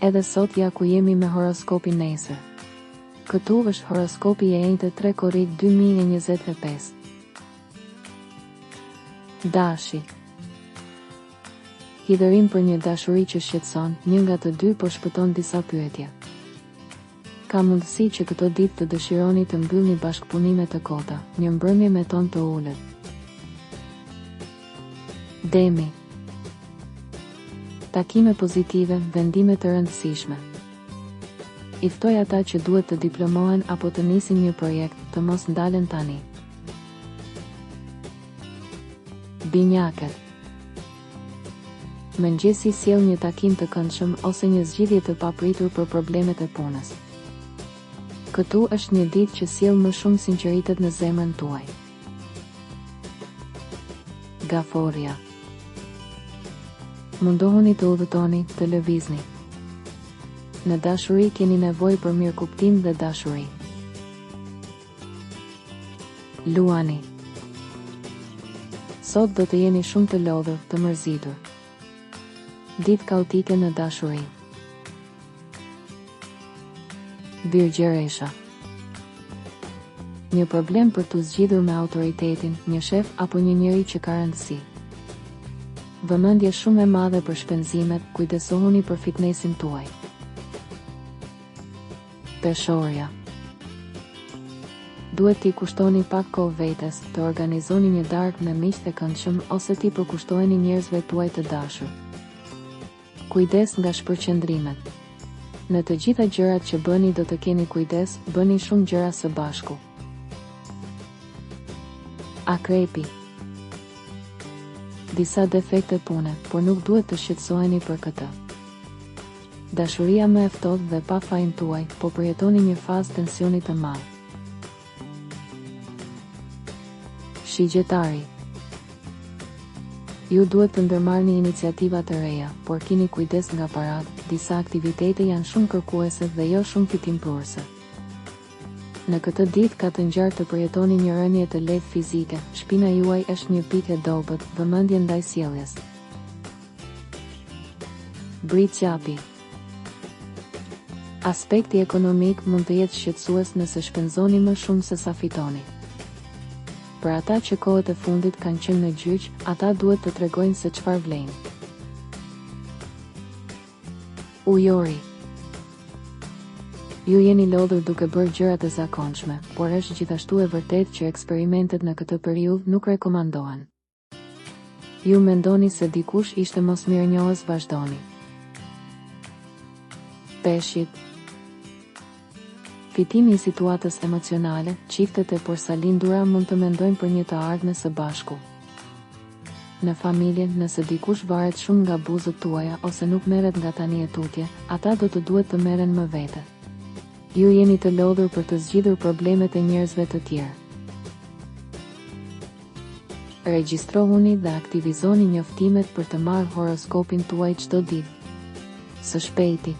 Edhe sot ja ku jemi me horoskopin nesër. Këtu është horoskopi e enjtë 3 korrik 2025. Dashi. Hidërim për një dashuri që shqetëson, një nga të dy po shpëton disa pyetje. Ka mundësi që këto ditë të dëshironi të mbyllni bashkëpunime të kota, një mbrëmje me ton të ulët. Demi. Takime pozitive, vendime të rëndësishme. I ftoj ata që duhet të diplomohen apo të nisin një projekt, të mos ndalen tani. Binjaket. Mëngjesi sjell një takim të këndshëm ose një zgjidhje të papritur për problemet e punës. Këtu është një ditë që sjell më shumë sinqeritet në zemrën tuaj. Gaforia. Mundohuni të udhëtoni, të lëvizni. Në dashuri keni nevojë për mirëkuptim dhe dashuri. Luani. Sot do të jeni shumë të lodhur, të mërzitur. Ditë kaotike në dashuri. Birgjeresha. Një problem për të zgjidhur me autoritetin, një shef apo një njeri që ka rëndësi. Vëmendje shumë e madhe për shpenzimet, kujdesohuni për fitnesin tuaj. Peshorja. Duhet t'i kushtoni pak kohë vetes, të organizoni një darkë me miq të këndshëm ose t'i përkushtoheni njerëzve tuaj të dashur. Kujdes nga shpërqendrimet. Në të gjitha gjërat që bëni do të keni kujdes, bëni shumë gjëra së bashku. Akrepi. Disa defekte pune, por nuk duhet të shqetësoheni për këtë. Dashuria më e ftohtë dhe pa fajin tuaj, po përjetoni një fazë tensioni të madh. Shigjetari. Ju duhet të ndërmarrni iniciativa të reja, por keni kujdes nga parat, disa aktivitete janë shumë kërkuese dhe jo shumë fitimpruese. Në këtë ditë ka të ngjarë të përjetoni një rënje të lehtë fizike, shpina juaj është një pikë e dobët, vëmendje ndaj sjelljes. Briqapi. Aspekti ekonomik mund të jetë shqetësues nëse shpenzoni më shumë se sa fitoni. Për ata që kohët e fundit kanë qenë në gjyq, ata duhet të tregojnë se çfarë vlejnë. Ujori. Ju jeni lodhur duke bërë gjërat e zakonshme, por është gjithashtu e vërtetë që eksperimentet në këtë periudhë nuk rekomandohen. Ju mendoni se dikush ishte mosmirënjohës, vazhdoni. Peshqit. Fitimi i situatës emocionale, çiftet e porsalindura mund të mendojnë për një të ardhme së bashku. Në familje, nëse dikush varet shumë nga buzët tuaja ose nuk merret nga tani e tutje, ata do të duhet të merren më vete. Ju jeni të lodhur për të zgjidhur problemet e njerëzve të tjerë. Regjistrohuni dhe aktivizoni njoftimet për të marrë horoskopin tuaj çdo ditë. Së shpejti.